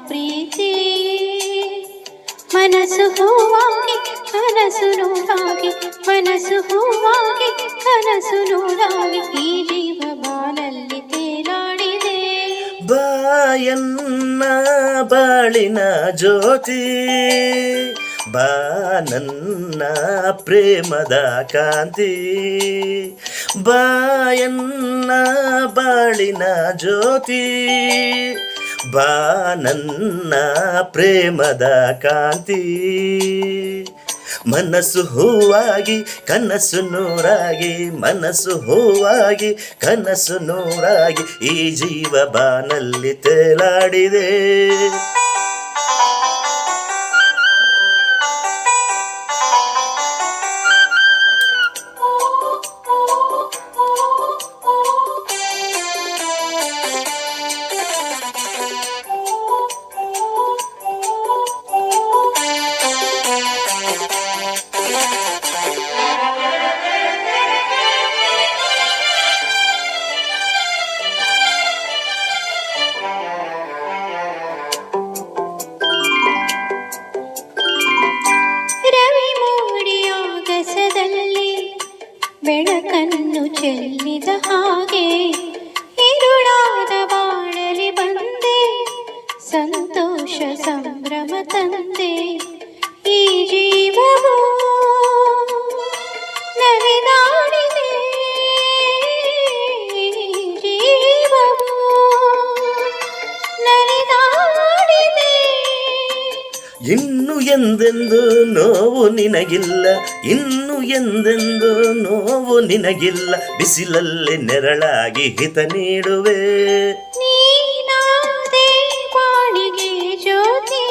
ಪ್ರೀತಿ ಮನಸ್ಸು ಹೂವಾಗಿ ಕನಸು ನೂರಾಗಿ ಮನಸ್ಸು ಹೂವಾಗಿ ಕನಸು ನೂರಾಗಿ ಈ ಜೀವ ಬಾನಲ್ಲಿ ತೇಲಾಡಿದೆ ಬಾಯನ್ನ ಬಾಳಿನ ಜ್ಯೋತಿ ಬಾ ನನ್ನ ಪ್ರೇಮದ ಕಾಂತಿ ಬಾಯನ್ನ ಬಾಳಿನ ಜ್ಯೋತಿ ಬಾ ನನ್ನ ಪ್ರೇಮದ ಕಾಂತಿ ಮನಸ್ಸು ಹೂವಾಗಿ ಕನಸು ನೂರಾಗಿ ಮನಸ್ಸು ಹೂವಾಗಿ ಕನಸು ನೂರಾಗಿ ಈ ಜೀವ ಬಾನಲ್ಲಿ ತೇಲಾಡಿದೆ ಬೆಳಕನ್ನು ಚೆಲ್ಲಿದ ಹಾಗೆ ഇരുಳಾದ ಬಾಳಲಿ ಬಂದೆ ಸಂತೋಷ ಸಂಭ್ರಮ ತಂದೆ ಈ ಜೀವವು ನಲಿದಾಡಿದೆ ಜೀವವು ನಲಿದಾಡಿದೆ ಇನ್ನು ಎಂದೆಂದು ನೋವು ನಿನಗಿಲ್ಲ ಇನ್ನು ಎಂದೆಂದು ನೋವು ನಿನಗಿಲ್ಲ ಬಿಸಿಲಲ್ಲಿ ನೆರಳಾಗಿ ಹಿತ ನೀಡುವೆ ನೀನಾದೆ ಬಾಳಿಗೆ ಜ್ಯೋತಿ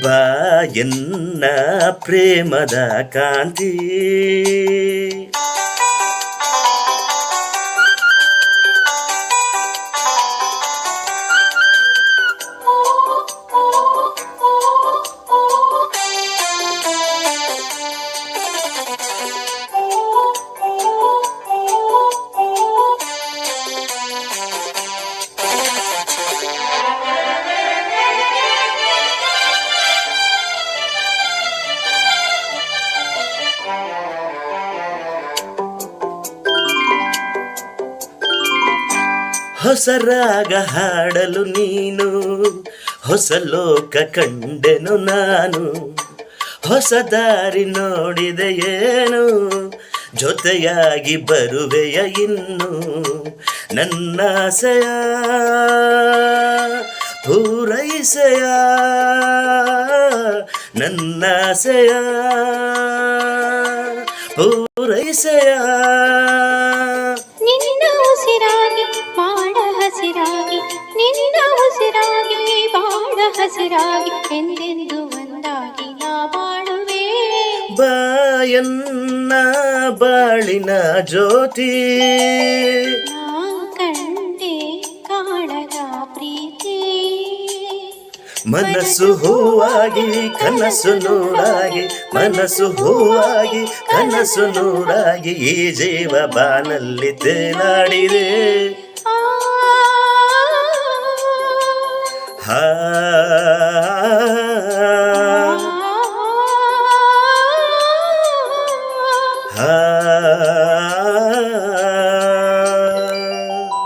ಬಾ ಎನ್ನ ಪ್ರೇಮದ ಕಾಂತಿ ಹೊಸ ರಾಗ ಹಾಡಲು ನೀನು ಹೊಸ ಲೋಕ ಕಂಡೆನು ನಾನು ಹೊಸ ದಾರಿ ನೋಡಿದೆ ಏನು ಜೊತೆಯಾಗಿ ಬರುವೆಯ ಇನ್ನು ನನ್ನಾಸೆಯ ಪೂರೈಸೆಯ ನನ್ನಾಸೆಯ ಪೂರೈಸೆಯ ನಿನ್ನ ಉಸಿರಾಗಿ ಬಾಳ ಹಸಿರಾಗಿ ನಿನ್ನ ಉಸಿರಾಗಿ ಬಾಳ ಹಸಿರಾಗಿ ಎಂದೆಂದು ಒಂದಾಗಿ ನಾ ಬಾಳುವೆ ಬಾಯನ್ನ ಬಾಳಿನ ಜ್ಯೋತಿ ನಾ ಕಂಡೆ ಕಾಣದ ಪ್ರೀತಿ ಮನಸ್ಸು ಹೂವಾಗಿ ಕನಸು ನೂರಾಗಿ ಮನಸ್ಸು ಹೂವಾಗಿ ಕನಸು ನೂರಾಗಿ ಈ ಜೀವ ಬಾನಲ್ಲಿ ತೇಲಾಡಿದೆ ಹಾ ಹಾ